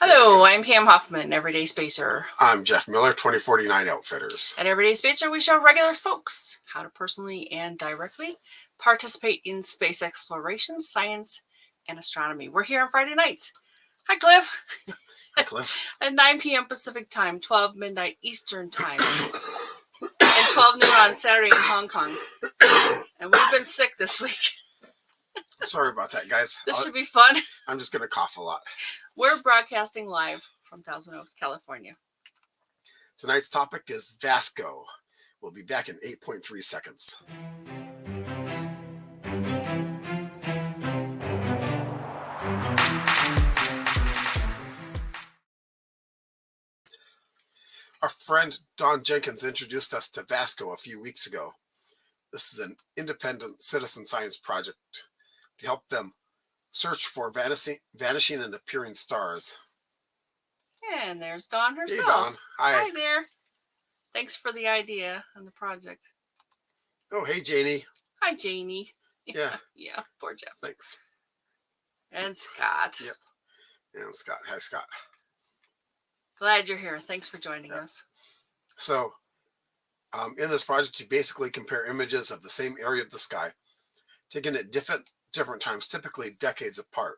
Hello, I'm Pam Hoffman, Everyday Spacer. I'm Jeff Miller, 2049 Outfitters. At Everyday Spacer, we show regular folks how to personally and directly participate in space exploration, science, and astronomy. We're here on Friday nights. Hi, Cliff. Hi, Cliff. At 9 p.m. Pacific Time, 12 midnight Eastern Time, and 12 noon on Saturday in Hong Kong. And we've been sick this week. Sorry about that, guys. This should be fun. I'm just going to cough a lot. We're broadcasting live from Thousand Oaks, California. Tonight's topic is Vasco. We'll be back in 8.3 seconds. Our friend Don Jenkins introduced us to Vasco a few weeks ago. This is an independent citizen science project to help them search for vanishing and appearing stars. And there's Dawn herself. Hey, Dawn. Hi. Hi there. Thanks for the idea and the project. Oh, hey, Janie. Hi, Janie. Yeah. Yeah, poor Jeff. Thanks. And Scott. Yep. And Scott. Hi, Scott. Glad you're here. Thanks for joining us. So, in this project, you basically compare images of the same area of the sky, taken at different times, typically decades apart.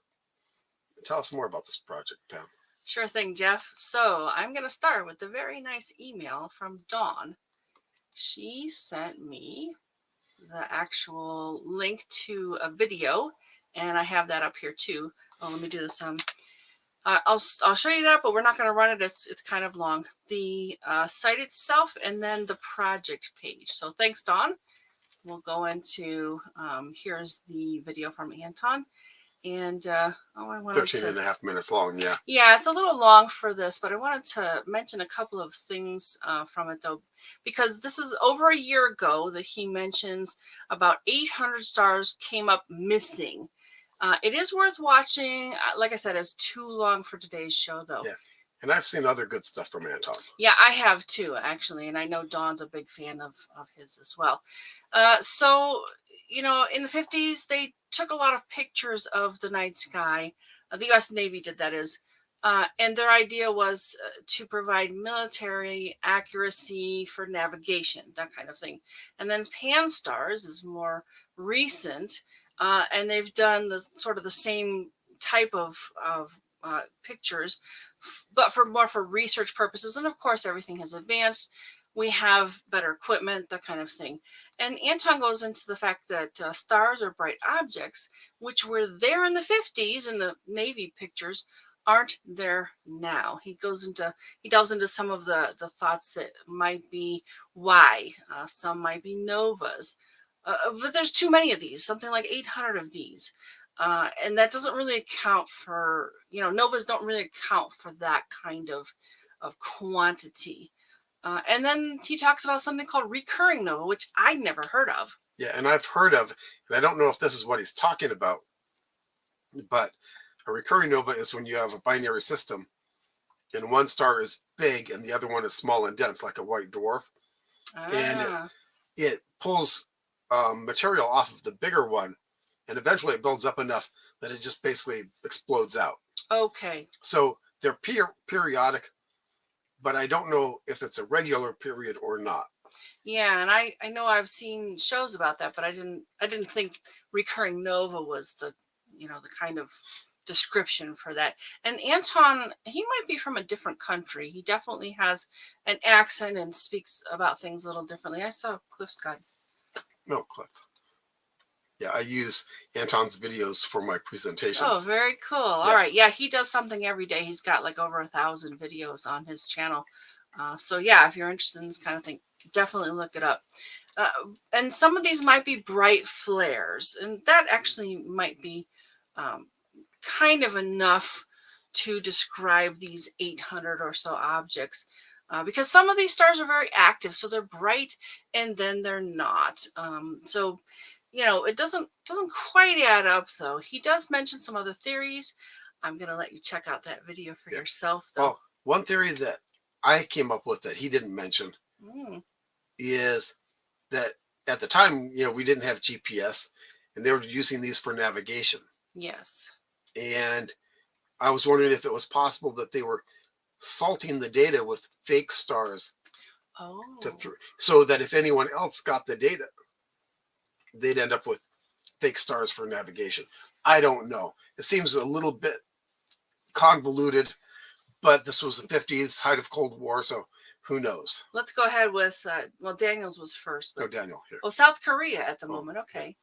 Tell us more about this project, Pam. Sure thing, Jeff. So I'm going to start with a very nice email from Dawn. She sent me the actual link to a video, and I have that up here too. Oh, let me do this. I'll show you that, but we're not going to run it. It's kind of long. The site itself, and then the project page. So thanks, Dawn. We'll go into, here's the video from Anton. And, I wanted 13 and a half minutes long, yeah. Yeah, it's a little long for this, but I wanted to mention a couple of things from it, though, because this is over a year ago that he mentions about 800 stars came up missing. It is worth watching. Like I said, it's too long for today's show, though. Yeah, and I've seen other good stuff from Anton. Yeah, I have too, actually, and I know Dawn's a big fan of his as well. So, you know, in the 50s, they took a lot of pictures of the night sky. The U.S. Navy did, that is. And their idea was to provide military accuracy for navigation, that kind of thing. And then Pan-STARRS is more recent, and they've done the sort of the same type of pictures, but for research purposes. And of course, everything has advanced. We have better equipment, that kind of thing. And Anton goes into the fact that stars are bright objects, which were there in the 50s in the Navy pictures, aren't there now. He delves into some of the thoughts that might be why. Some might be novas. But there's too many of these, something like 800 of these. And that doesn't really account for, novas don't really account for that kind of quantity. And then he talks about something called recurring nova, which I never heard of. Yeah, and I've heard of, and I don't know if this is what he's talking about, but a recurring nova is when you have a binary system and one star is big and the other one is small and dense, like a white dwarf. And it pulls material off of the bigger one, and eventually it builds up enough that it just basically explodes out. Okay. So they're periodic, but I don't know if it's a regular period or not. Yeah, and I know I've seen shows about that, but I didn't think recurring nova was the kind of description for that. And Anton, he might be from a different country. He definitely has an accent and speaks about things a little differently. I saw Cliff's got. No, Cliff. Yeah, I use Anton's videos for my presentations. Oh, very cool. Yeah. All right. Yeah, he does something every day. He's got like over 1,000 videos on his channel. So yeah, if you're interested in this kind of thing, definitely look it up. And some of these might be bright flares, and that actually might be kind of enough to describe these 800 or so objects. Because some of these stars are very active, so they're bright and then they're not. So it doesn't quite add up, though. He does mention some other theories. I'm going to let you check out that video for yourself, though. Well, one theory that I came up with that he didn't mention is that at the time, we didn't have GPS, and they were using these for navigation. Yes. And I was wondering if it was possible that they were salting the data with fake stars Oh, so that if anyone else got the data, they'd end up with fake stars for navigation. I don't know. It seems a little bit convoluted, but this was the 50s, height of Cold War, so who knows? let's go ahead with, well, Daniel's was first. No, But, Daniel, here. oh, South Korea at the Oh, moment. Okay.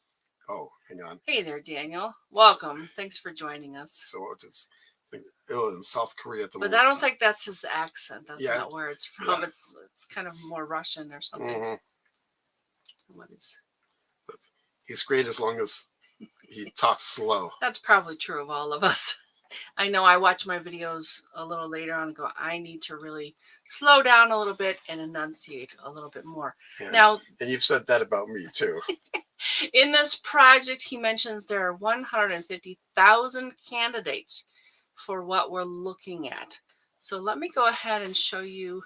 Oh, hang on. Hey there, Daniel. Welcome. Thanks for joining us. So it's in South Korea at the But moment. I don't think that's his accent. That's Yeah. not where it's from. Yeah. It's kind of more Russian or something. Mm-hmm. What is? He's great as long as he talks slow. That's probably true of all of us. I know I watch my videos a little later on and go, I need to really slow down a little bit and enunciate a little bit more. And, Now, and you've said that about me too. in this project, he mentions there are 150,000 candidates for what we're looking at. So let me go ahead and show you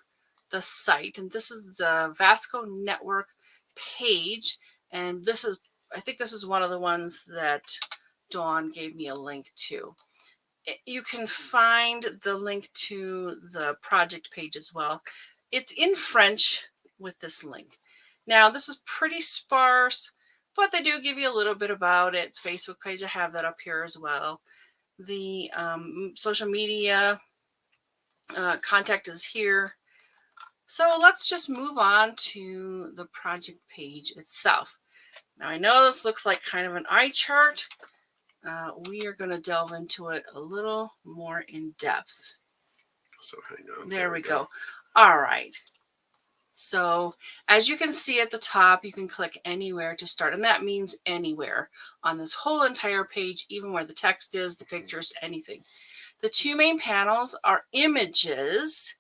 the site. And this is the Vasco network page. And this is, I think this is one of the ones that Dawn gave me a link to. You can find the link to the project page as well. It's in French with this link. Now, this is pretty sparse, but they do give you a little bit about it. It's Facebook page. I have that up here as well. The social media contact is here. So let's just move on to the project page itself. Now, I know this looks like kind of an eye chart. We are going to delve into it a little more in depth. So hang on. There we go. All right. So as you can see at the top, you can click anywhere to start. And that means anywhere on this whole entire page, even where the text is, the pictures, anything. The two main panels are images,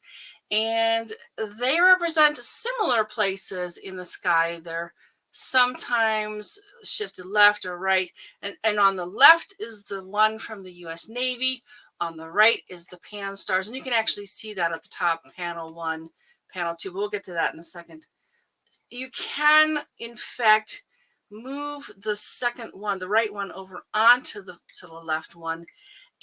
and they represent similar places in the sky. They're sometimes shifted left or right. And on the left is the one from the US Navy. On the right is the pan stars. And you can actually see that at the top, panel 1, panel 2. But we'll get to that in a second. You can, in fact, move the second one, the right one, over onto the left one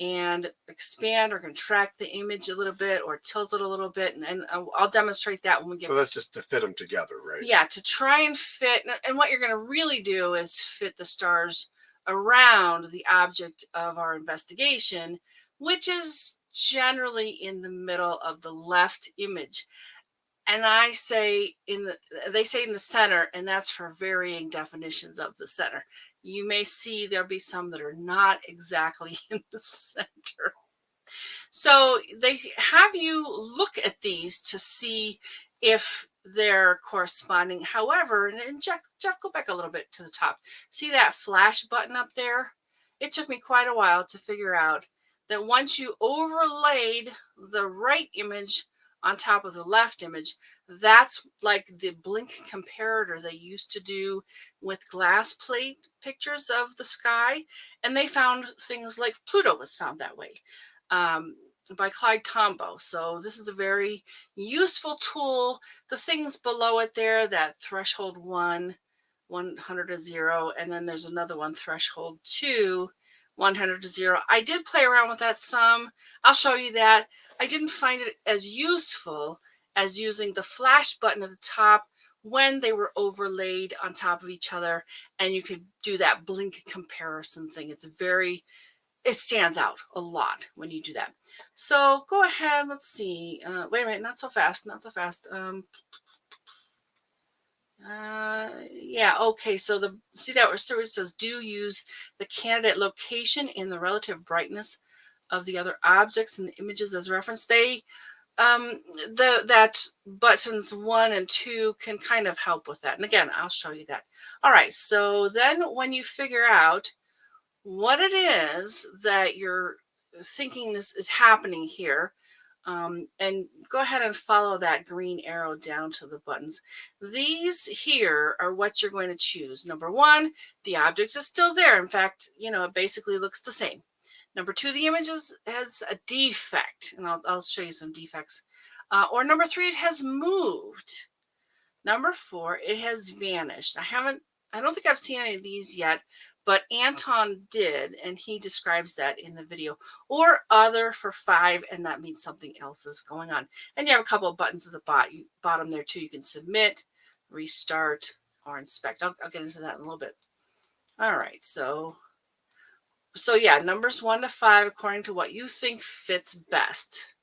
and expand or contract the image a little bit or tilt it a little bit. And I'll demonstrate that when we get. So that's just to fit them together, right? Yeah, to try and fit. And what you're going to really do is fit the stars around the object of our investigation, which is generally in the middle of the left image. And I say they say in the center, and that's for varying definitions of the center. You may see there'll be some that are not exactly in the center. So they have you look at these to see if they're corresponding. However, and Jeff, go back a little bit to the top. See that flash button up there? It took me quite a while to figure out that once you overlaid the right image on top of the left image, that's like the blink comparator they used to do with glass plate pictures of the sky. And they found things like Pluto was found that way by Clyde Tombaugh. So this is a very useful tool. The things below it there, that threshold 1, 100 to 0, and then there's another one, threshold 2, 100 to 0. I did play around with that some. I'll show you that. I didn't find it as useful as using the flash button at the top when they were overlaid on top of each other, and you could do that blink comparison thing. It stands out a lot when you do that. So go ahead. Let's see. Wait a minute. Not so fast. Not so fast. Yeah, okay, so see that where it says do use the candidate location in the relative brightness of the other objects and the images as reference. They that buttons 1 and 2 can kind of help with that. And again, I'll show you that. All right, so then when you figure out what it is that you're thinking is happening here, and go ahead and follow that green arrow down to the buttons. These here are what you're going to choose. Number 1, the object is still there. In fact, it basically looks the same. Number 2, the image has a defect, and I'll show you some defects. Or number 3, it has moved. Number 4, it has vanished. I don't think I've seen any of these yet, but Anton did, and he describes that in the video. Or other for 5, and that means something else is going on. And you have a couple of buttons at the bottom there too. You can submit, restart, or inspect. I'll get into that in a little bit. All right, so yeah, numbers 1 to 5 according to what you think fits best.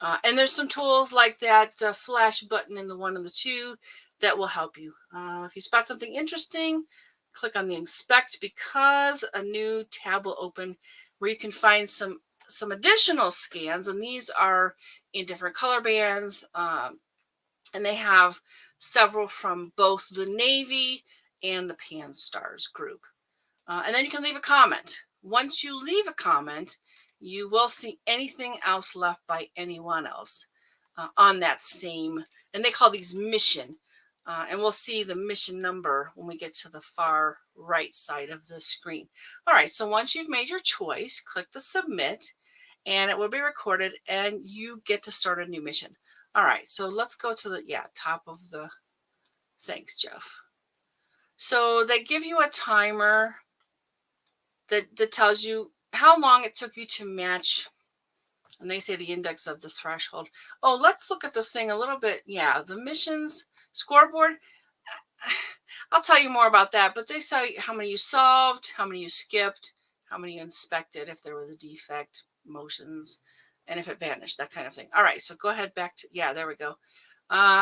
And there's some tools like that flash button in the 1 and the 2 that will help you. If you spot something interesting, click on the inspect, because a new tab will open where you can find some additional scans, and these are in different color bands, and they have several from both the Navy and the Pan Stars group. And then you can leave a comment. Once you leave a comment, you will see anything else left by anyone else on that same, and they call these mission. And we'll see the mission number when we get to the far right side of the screen. All right, so once you've made your choice, click the submit, and it will be recorded, and you get to start a new mission. All right, so let's go to the top of the, thanks, Jeff. So they give you a timer that tells you how long it took you to match, and they say the index of the threshold. Oh, let's look at this thing a little bit. Yeah, the missions scoreboard, I'll tell you more about that, but they say how many you solved, how many you skipped, how many you inspected, if there was a defect, motions, and if it vanished, that kind of thing. All right, so go ahead back to, there we go.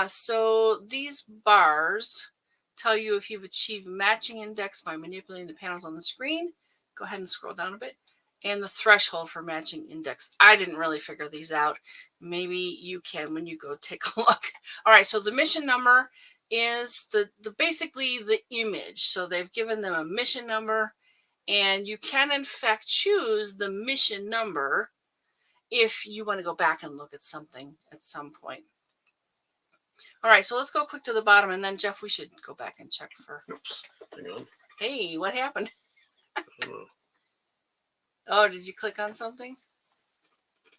So these bars tell you if you've achieved matching index by manipulating the panels on the screen. Go ahead and scroll down a bit. And the threshold for matching index. I didn't really figure these out. Maybe you can when you go take a look. All right, so the mission number is the basically the image. So they've given them a mission number, and you can in fact choose the mission number if you want to go back and look at something at some point. All right, so let's go quick to the bottom, and then Jeff, we should go back and check for. Oops, hang on. Hey, what happened? Oh, did you click on something?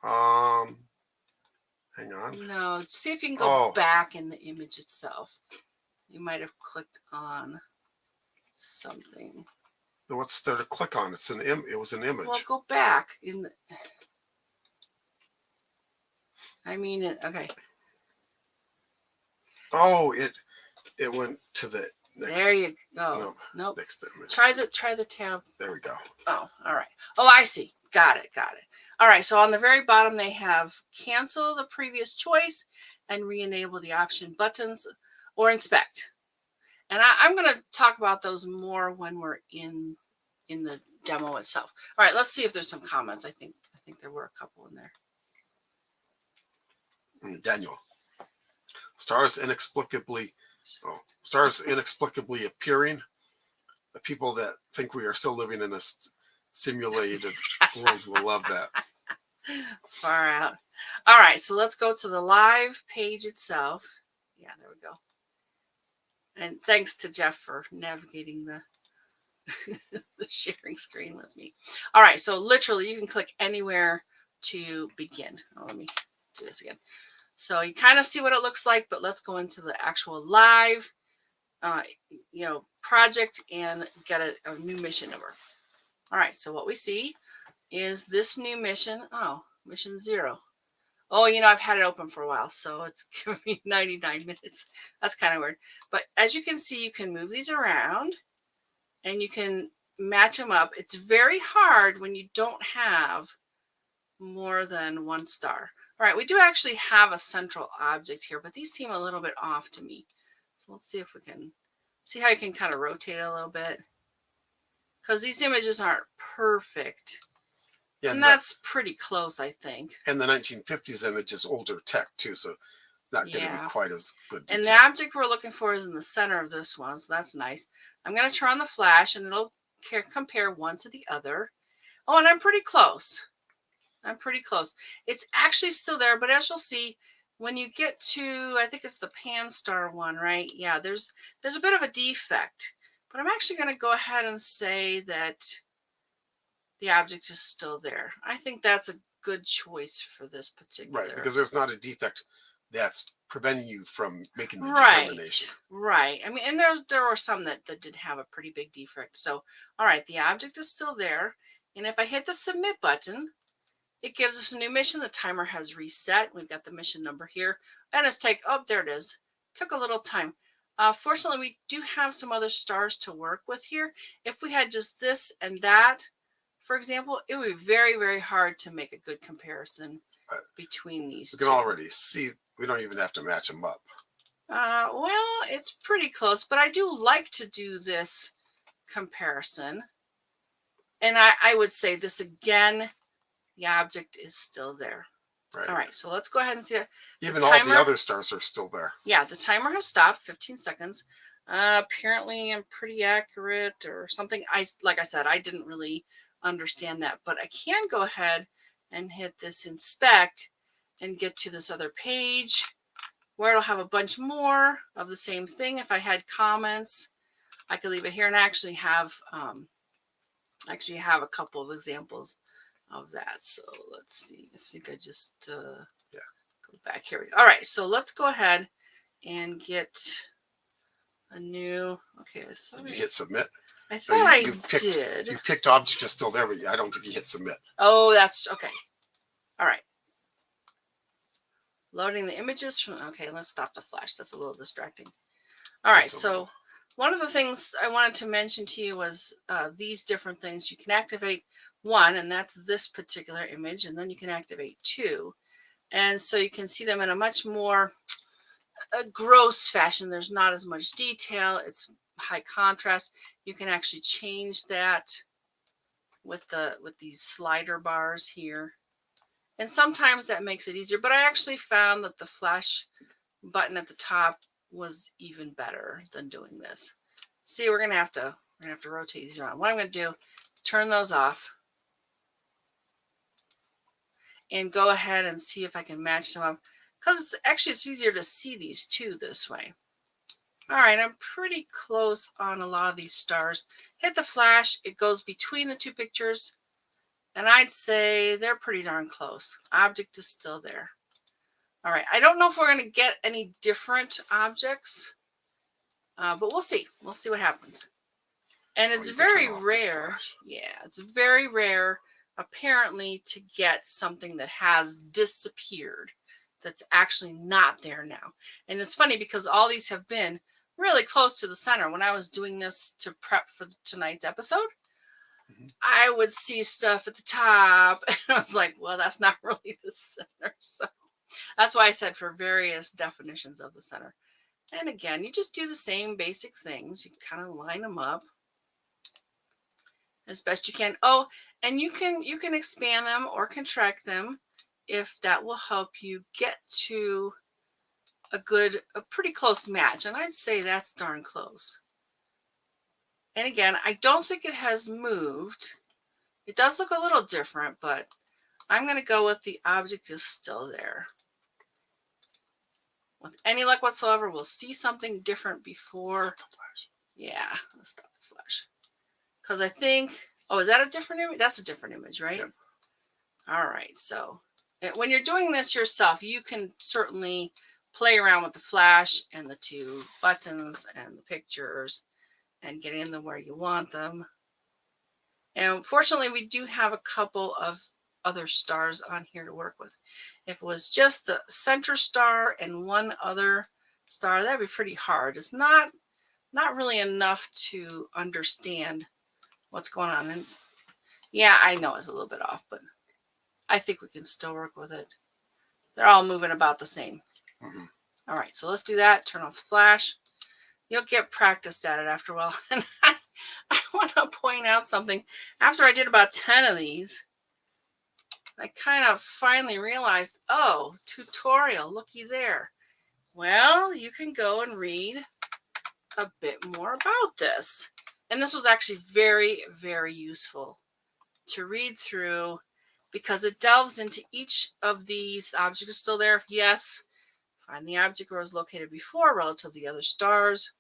Hang on. No, see if you can go back in the image itself. You might have clicked on something. What's there to click on? It's an it was an image. Well, go back in the. I mean it. Okay. Oh, it went to the next. There you go. Nope. Next image. Try the tab. There we go. Oh, all right. Oh, I see. Got it. All right. So on the very bottom, they have cancel the previous choice and re-enable the option buttons, or inspect. And I'm going to talk about those more when we're in the demo itself. All right. Let's see if there's some comments. I think there were a couple in there. Daniel. Stars inexplicably appearing. The people that think we are still living in a simulated world will love that. Far out. All right, so let's go to the live page itself. Yeah, there we go. And thanks to Jeff for navigating the the sharing screen with me. All right, so literally you can click anywhere to begin. Oh, let me do this again. So you kind of see what it looks like, but let's go into the actual live, project and get a new mission number. All right, so what we see is this new mission. Oh, mission 0. Oh, I've had it open for a while, so it's giving me 99 minutes. That's kind of weird. But as you can see, you can move these around and you can match them up. It's very hard when you don't have more than 1 star. All right, we do actually have a central object here, but these seem a little bit off to me. So let's see if we can see how you can kind of rotate it a little bit, because these images aren't perfect. Yeah, and that's pretty close, I think. And the 1950s image is older tech too, so not going to be quite as good. And the object we're looking for is in the center of this one, so that's nice. I'm going to turn on the flash, and it'll compare one to the other. Oh, and I'm pretty close. It's actually still there, but as you'll see, when you get to, I think it's the Pan Star one, right? Yeah, there's a bit of a defect, but I'm actually going to go ahead and say that the object is still there. I think that's a good choice for this particular. Right, because there's not a defect that's preventing you from making the Right, determination. right. I mean, and there were some that did have a pretty big defect. So, all right, the object is still there. And if I hit the submit button, it gives us a new mission. The timer has reset. We've got the mission number here. And it's oh, there it is. Took a little time. Fortunately, we do have some other stars to work with here. If we had just this and that, for example, it would be very, very hard to make a good comparison between these two. We can already see, we don't even have to match them up. Well, it's pretty close, but I do like to do this comparison. And I would say this again, the object is still there. Right. All right, so let's go ahead and see it. Even all the other stars are still there. Yeah, the timer has stopped, 15 seconds. Apparently I'm pretty accurate or something. Like I said, I didn't really understand that, but I can go ahead and hit this inspect and get to this other page where it'll have a bunch more of the same thing. If I had comments, I could leave it here, and I actually have a couple of examples of that. So let's see. I think I just go back here. All right, so let's go ahead and get a new. Okay, so you hit submit. I thought I did. You picked object is still there, but I don't think you hit submit. Oh, that's okay. All right. Loading the images from. Okay, let's stop the flash. That's a little distracting. All right, so one of the things I wanted to mention to you was these different things. You can activate one, and that's this particular image, and then you can activate two. And so you can see them in a much more gross fashion. There's not as much detail. It's high contrast. You can actually change that with these slider bars here. And sometimes that makes it easier, but I actually found that the flash button at the top was even better than doing this. See, we're gonna have to rotate these around. What I'm gonna do is turn those off and go ahead and see if I can match them up, because it's easier to see these two this way. All right, I'm pretty close on a lot of these stars. Hit the flash, it goes between the two pictures, and I'd say they're pretty darn close. Object is still there. All right, I don't know if we're going to get any different objects, but we'll see. We'll see what happens. And it's very rare. Yeah, it's very rare, apparently, to get something that has disappeared that's actually not there now. And it's funny because all these have been really close to the center. When I was doing this to prep for tonight's episode, I would see stuff at the top, and I was like, well, that's not really the center. So that's why I said for various definitions of the center. And again, you just do the same basic things. You kind of line them up as best you can. Oh, and you can expand them or contract them if that will help you get to a pretty close match. And I'd say that's darn close. And again, I don't think it has moved. It does look a little different, but I'm going to go with the object is still there. With any luck whatsoever, we'll see something different before. Stop the flash. Yeah, let's stop the flash. Because I think, oh, is that a different image? That's a different image, right? Yep. All right, so when you're doing this yourself, you can certainly play around with the flash and the two buttons and the pictures and get in them where you want them. And fortunately, we do have a couple of other stars on here to work with. If it was just the center star and one other star, that'd be pretty hard. It's not really enough to understand what's going on. And yeah, I know it's a little bit off, but I think we can still work with it. They're all moving about the same. All right, so let's do that. Turn off the flash. You'll get practiced at it after a while. And I want to point out something. After I did about 10 of these, I kind of finally realized, oh, tutorial, looky there. Well, you can go and read a bit more about this. And this was actually very, very useful to read through because it delves into each of these. The object is still there. If yes, find the object where it was located before relative to the other stars.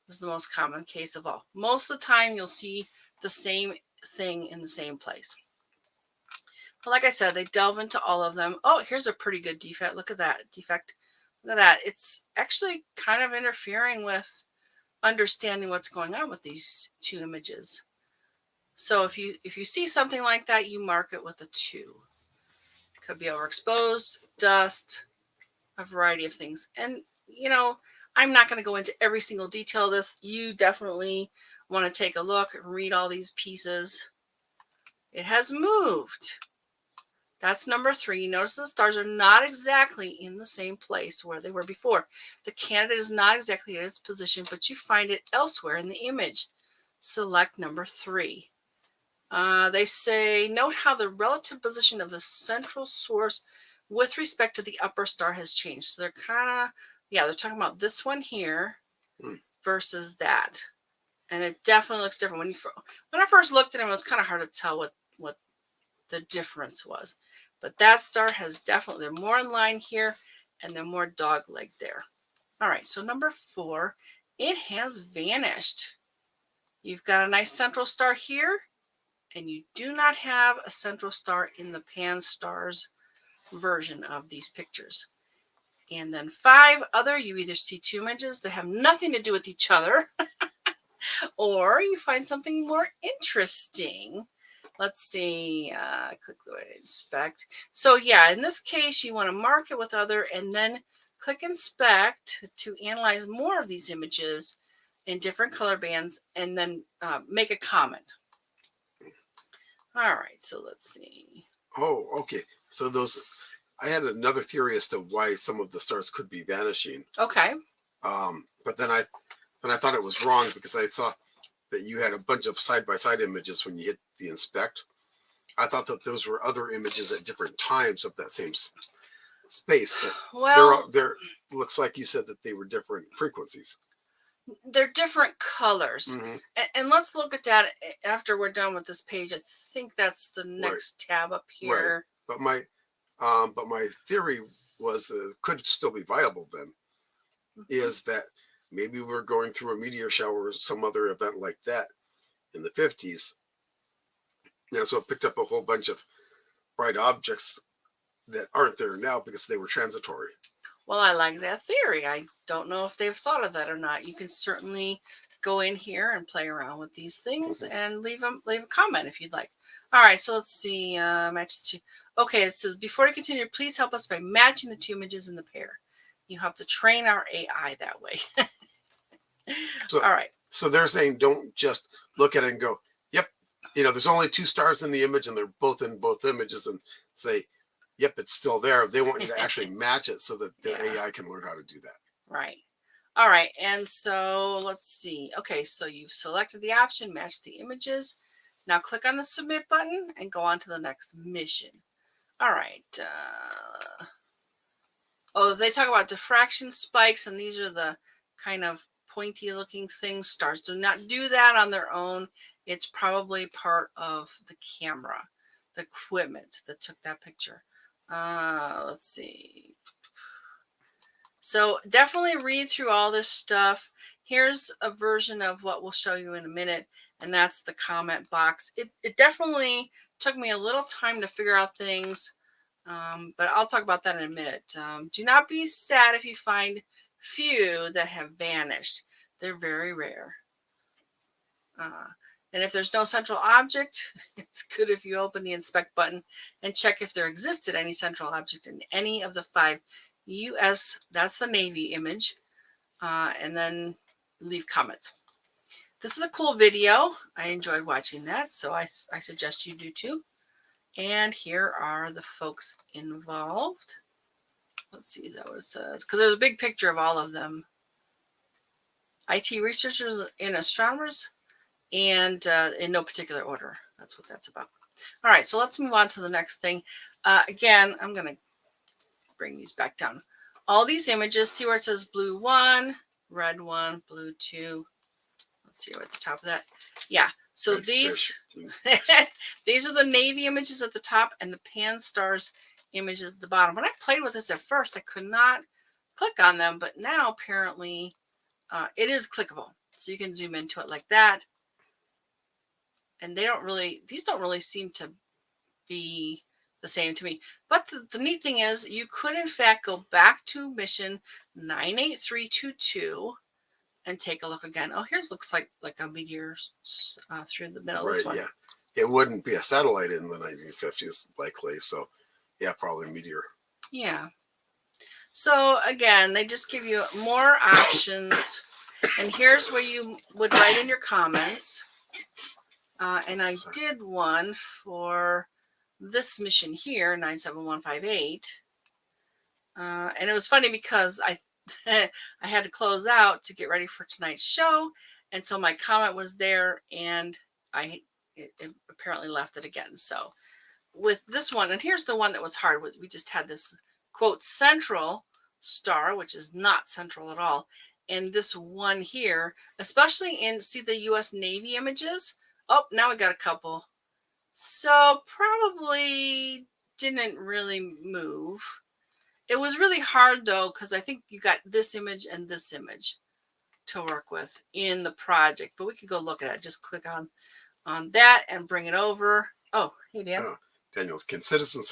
This is the most common case of all. Most of the time, you'll see the same thing in the same place. But like I said, they delve into all of them. Oh, here's a pretty good defect. Look at that defect. Look at that. It's actually kind of interfering with understanding what's going on with these two images. So if you see something like that, you mark it with a 2. Could be overexposed, dust, a variety of things. And I'm not going to go into every single detail of this. You definitely want to take a look and read all these pieces. It has moved. That's number 3. Notice the stars are not exactly in the same place where they were before. The candidate is not exactly in its position, but you find it elsewhere in the image. Select number 3. They say, note how the relative position of the central source with respect to the upper star has changed. So they're they're talking about this one here versus that. And it definitely looks different. When I first looked at it, it was kind of hard to tell what the difference was. But that star has definitely, they're more in line here and they're more dog-legged there. All right, so number 4, it has vanished. You've got a nice central star here, and you do not have a central star in the pan stars version of these pictures. And then 5 other, you either see 2 images that have nothing to do with each other, or you find something more interesting. Let's see, click the way inspect. So yeah, in this case, you want to mark it with other and then click inspect to analyze more of these images in different color bands and then make a comment. All right, so let's see. Oh, okay. So I had another theory as to why some of the stars could be vanishing. Okay. But then I thought it was wrong because I saw that you had a bunch of side-by-side images when you hit the inspect. I thought that those were other images at different times of that same space, but well, there looks like you said that they were different frequencies. They're different colors. Mm-hmm. And let's look at that after we're done with this page. I think that's the next tab up here. Right. But my theory was could still be viable then, is that maybe we're going through a meteor shower or some other event like that in the 50s. And so it picked up a whole bunch of bright objects that aren't there now because they were transitory. Well, I like that theory. I don't know if they've thought of that or not. You can certainly go in here and play around with these things and leave a comment if you'd like. All right, so let's see. Match 2. Okay, it says, before you continue, please help us by matching the 2 images in the pair. You have to train our AI that way. All right. So they're saying don't just look at it and go, yep, there's only 2 stars in the image and they're both in both images, and say, yep, it's still there. They want you to actually match it so that their AI can learn how to do that. Right. All right. And so let's see. Okay, so you've selected the option, match the images. Now click on the submit button and go on to the next mission. All right. They talk about diffraction spikes, and these are the kind of pointy looking things. Stars do not do that on their own. It's probably part of the camera, the equipment that took that picture. Let's see. So definitely read through all this stuff. Here's a version of what we'll show you in a minute, and that's the comment box. It definitely took me a little time to figure out things, but I'll talk about that in a minute. Do not be sad if you find few that have vanished. They're very rare. And if there's no central object, it's good if you open the inspect button and check if there existed any central object in any of the 5 US, that's the Navy image, and then leave comments. This is a cool video. I enjoyed watching that, so I suggest you do too. And here are the folks involved. Let's see, is that what it says? Because there's a big picture of all of them. IT researchers and astronomers, and in no particular order. That's what that's about. All right, so let's move on to the next thing. Again, I'm going to bring these back down. All these images, see where it says blue 1, red 1, blue 2. Let's see at the top of that. Yeah, so red these these are the Navy images at the top and the Pan Stars images at the bottom. When I played with this at first, I could not click on them, but now apparently it is clickable. So you can zoom into it like that. And these don't really seem to be the same to me. But the neat thing is you could, in fact, go back to mission 98322 and take a look again. Oh, here's looks like a meteor through the middle of this Right, one. yeah. It wouldn't be a satellite in the 1950s, likely. So, yeah, probably a meteor. Yeah. So again, they just give you more options. And here's where you would write in your comments. And I did one for this mission here, 97158. And it was funny because I I had to close out to get ready for tonight's show. And so my comment was there, and it apparently left it again. So with this one, and here's the one that was hard. We just had this quote central star, which is not central at all. And this one here, especially in, see the US Navy images. Oh, now we got a couple. So probably didn't really move. It was really hard though, because I think you got this image and this image to work with in the project. But we could go look at it. Just click on that and bring it over. Oh, hey Dan. Daniels, can citizen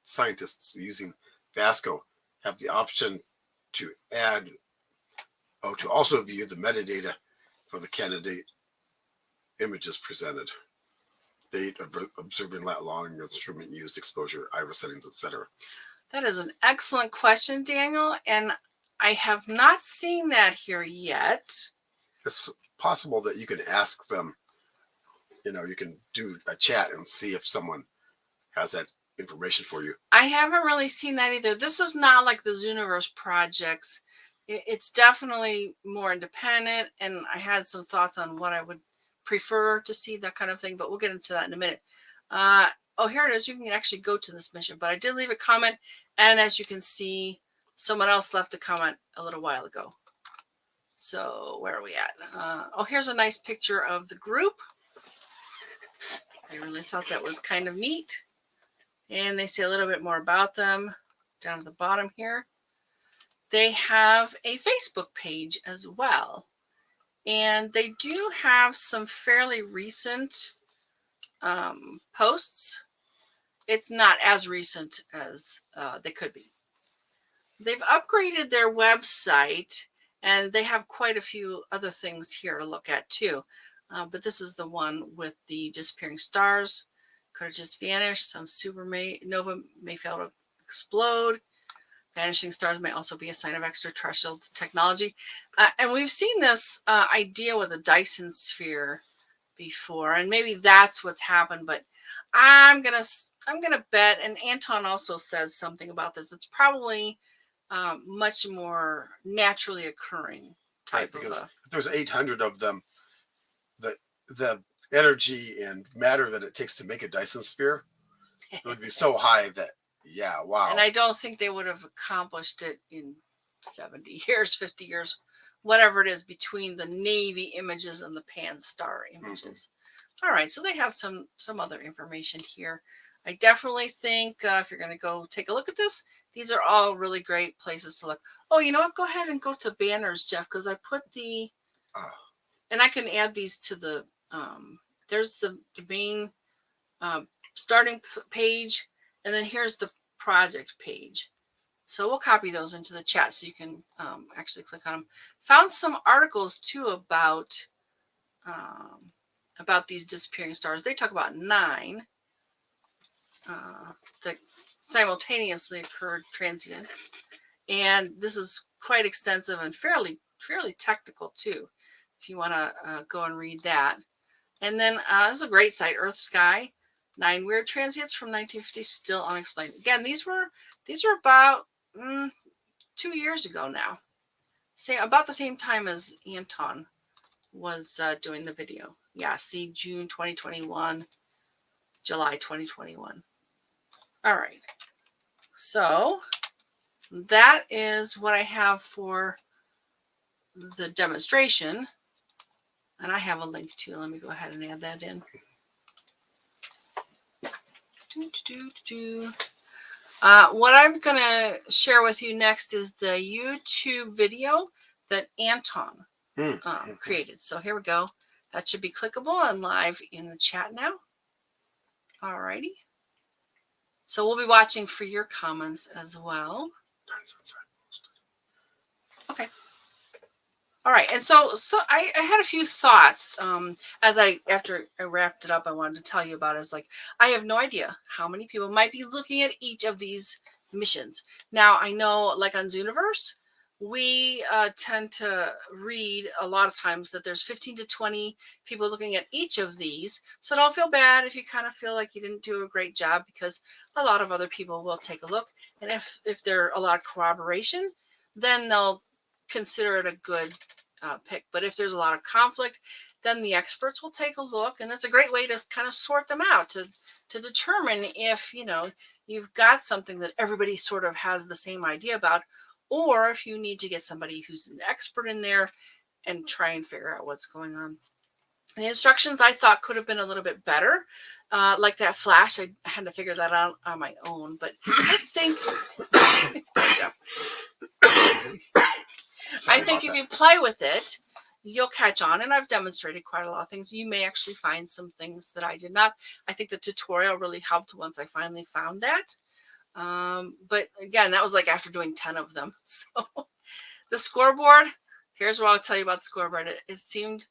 scientists using Vasco have the option to add, to also view the metadata for the candidate images presented? Date of observing lat long, instrument used, exposure, iris settings, etc. That is an excellent question, Daniel, and I have not seen that here yet. It's possible that you can ask them, you can do a chat and see if someone has that information for you. I haven't really seen that either. This is not like the Zooniverse projects. It's definitely more independent, and I had some thoughts on what I would prefer to see, that kind of thing, but we'll get into that in a minute. Oh, here it is. You can actually go to this mission, but I did leave a comment, and as you can see, someone else left a comment a little while ago. So where are we at? Oh, here's a nice picture of the group. I really thought that was kind of neat. And they say a little bit more about them down at the bottom here. They have a Facebook page as well. And they do have some fairly recent posts. It's not as recent as they could be. They've upgraded their website, and they have quite a few other things here to look at too. But this is the one with the disappearing stars. Could have just vanished. Some supernova may fail to explode. Vanishing stars may also be a sign of extraterrestrial technology. And we've seen this idea with a Dyson sphere before, and maybe that's what's happened. But I'm gonna bet, and Anton also says something about this. It's probably much more naturally occurring type because of. If there's 800 of them, the energy and matter that it takes to make a Dyson sphere, it would be so high that, yeah, wow. And I don't think they would have accomplished it in 70 years, 50 years, whatever it is, between the Navy images and the Pan-STAR images. All right, so they have some other information here. I definitely think if you're going to go take a look at this, these are all really great places to look. Oh, you know what? Go ahead and go to banners, Jeff, because I put the, and I can add these to the, there's the main starting page, and then here's the project page. So we'll copy those into the chat so you can actually click on them. Found some articles too about these disappearing stars. They talk about 9 that simultaneously occurred transient, and this is quite extensive and fairly technical too, if you want to go and read that. And then this is a great site, Earth Sky, 9 weird transients from 1950 still unexplained. Again, these were about 2 years ago now. About the same time as Anton was doing the video. Yeah, see, June 2021, July 2021. All right. So that is what I have for the demonstration. And I have a link too. Let me go ahead and add that in. What I'm going to share with you next is the YouTube video that Anton created. So here we go. That should be clickable and live in the chat now. All righty. So we'll be watching for your comments as well. Okay. All right, and so I had a few thoughts after I wrapped it up. I wanted to tell you about it. It's like I have no idea how many people might be looking at each of these missions. Now I know, like on Zooniverse, we tend to read a lot of times that there's 15 to 20 people looking at each of these. So don't feel bad if you kind of feel like you didn't do a great job, because a lot of other people will take a look, and if there a lot of corroboration, then they'll consider it a good pick. But if there's a lot of conflict, then the experts will take a look, and that's a great way to kind of sort them out, to determine if you've got something that everybody sort of has the same idea about, or if you need to get somebody who's an expert in there and try and figure out what's going on. The instructions I thought could have been a little bit better, like that flash. I had to figure that out on my own, but I think if you play with it, you'll catch on. And I've demonstrated quite a lot of things. You may actually find some things that I did not. I think the tutorial really helped once I finally found that. But again, that was like after doing 10 of them. So the scoreboard, here's what I'll tell you about the scoreboard. It seemed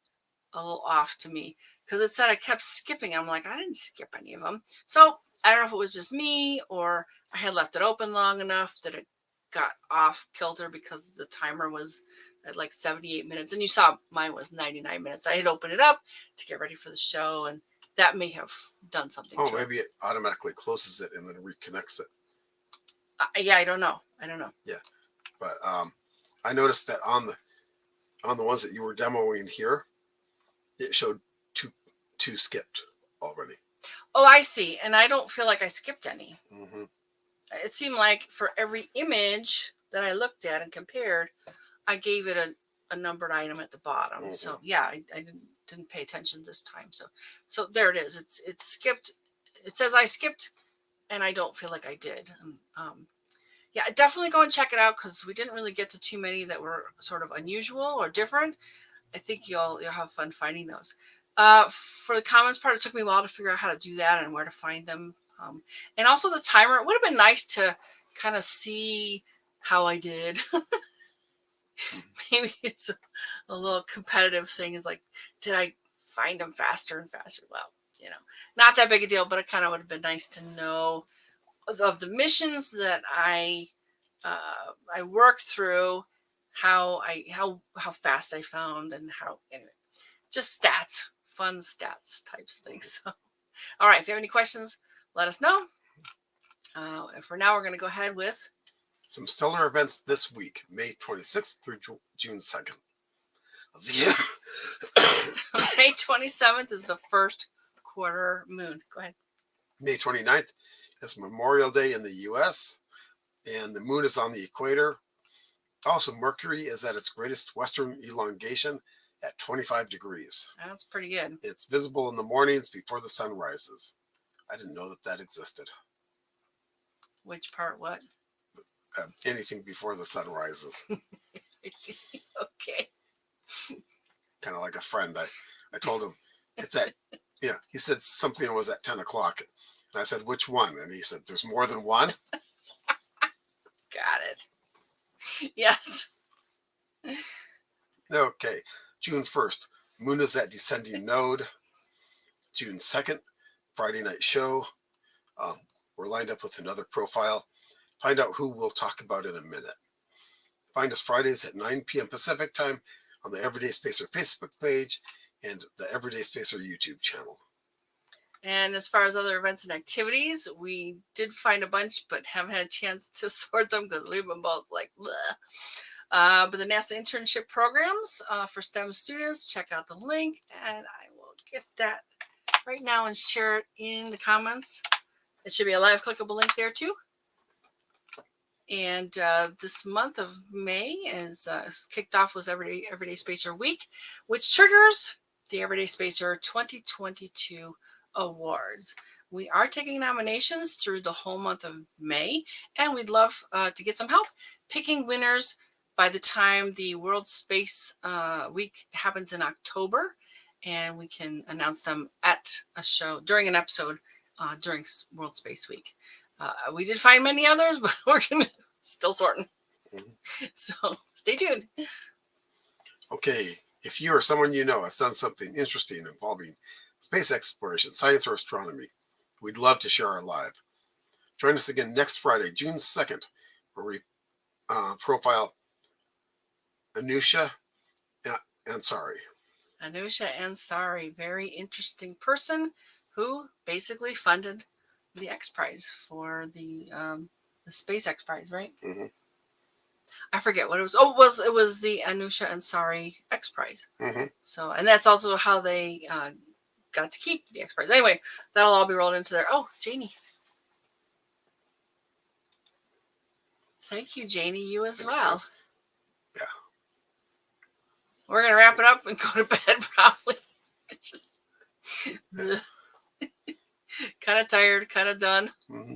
a little off to me, because it said I kept skipping. I'm like, I didn't skip any of them. So I don't know if it was just me, or I had left it open long enough that it got off kilter, because the timer was at like 78 minutes, and you saw mine was 99 minutes. I had opened it up to get ready for the show, and that may have done something. Oh, maybe it automatically closes it and then reconnects it. Yeah, I don't know. Yeah, but I noticed that on the ones that you were demoing here, it showed two skipped already. Oh, I see. And I don't feel like I skipped any. Mm-hmm. It seemed like for every image that I looked at and compared, I gave it a numbered item at the bottom. Mm-hmm. So yeah, I didn't pay attention this time. So there it is. It's skipped. It says I skipped, and I don't feel like I did. Yeah, definitely go and check it out, because we didn't really get to too many that were sort of unusual or different. I think you'll have fun finding those. For the comments part, it took me a while to figure out how to do that and where to find them. And also the timer. It would have been nice to kind of see how I did. Maybe it's a little competitive thing. Is like, did I find them faster and faster? Well, not that big a deal, but it kind of would have been nice to know of the missions that I worked through, how fast I found, and anyway, just stats, fun stats types things. So, all right, if you have any questions, let us know. And for now, we're going to go ahead with some stellar events this week, May 26th through June 2nd. May 27th is the first quarter moon. Go ahead. May 29th is Memorial Day in the U.S., and the moon is on the equator. Also, Mercury is at its greatest western elongation at 25 degrees. That's pretty good. It's visible in the mornings before the sun rises. I didn't know that existed. Which part? What? Anything before the sun rises. I see. Okay. Kind of like a friend. I told him it's at, yeah, he said something was at 10 o'clock. And I said, which one? And he said, there's more than one. Got it. Yes. Okay. June 1st, moon is at descending node. June 2nd, Friday night show. We're lined up with another profile. Find out who we'll talk about in a minute. Find us Fridays at 9 p.m. Pacific time on the Everyday Spacer Facebook page and the Everyday Spacer YouTube channel. And as far as other events and activities, we did find a bunch, but haven't had a chance to sort them because we've been both like, bleh. But the NASA internship programs for STEM students, check out the link, and I will get that right now and share it in the comments. It should be a live clickable link there too. And this month of May is kicked off with Everyday Spacer Week, which triggers the Everyday Spacer 2022 awards. We are taking nominations through the whole month of May, and we'd love to get some help picking winners by the time the World Space Week happens in October, and we can announce them at a show during an episode during World Space Week. We did find many others, but we're still sorting. Mm-hmm. So stay tuned. Okay, if you or someone you know has done something interesting involving space exploration, science, or astronomy, we'd love to share our live. Join us again next Friday, June 2nd, where we profile Anusha Ansari. Anusha Ansari, very interesting person who basically funded the X Prize for the Space X Prize, right? Mm-hmm. I forget what it was. Oh, it was the Anusha Ansari X Prize. Mm-hmm. So, and that's also how they got to keep the X Prize. Anyway, that'll all be rolled into there. Oh, Janie. Thank you, Janie. You as well. So. Yeah. We're gonna wrap it up and go to bed probably. It's just kind of tired, kind of done. Mm-hmm.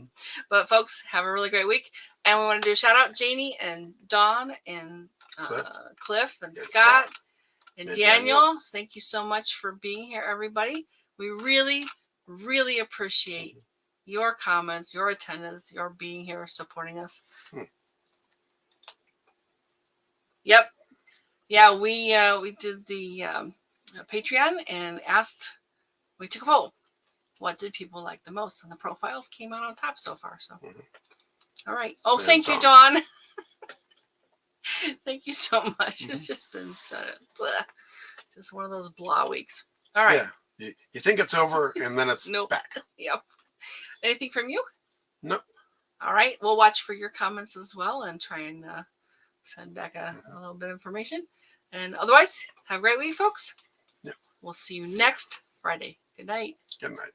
But folks, have a really great week. And we want to do a shout out Janie and Dawn and Cliff and Scott and Daniel. Thank you so much for being here, everybody. We really, really appreciate your comments, your attendance, your being here, supporting us. Yep. Yeah, we did the Patreon and we took a poll. What did people like the most? And the profiles came out on top so far. So, all right. Oh, thank you, Dawn. Thank you so much. It's just been just one of those blah weeks. All right. Yeah. You think it's over, and then it's back. Yep. Anything from you? Nope. All right. We'll watch for your comments as well and try and send back a little bit of information. And otherwise, have a great week, folks. Yep. We'll see you next Friday. Good night. Good night.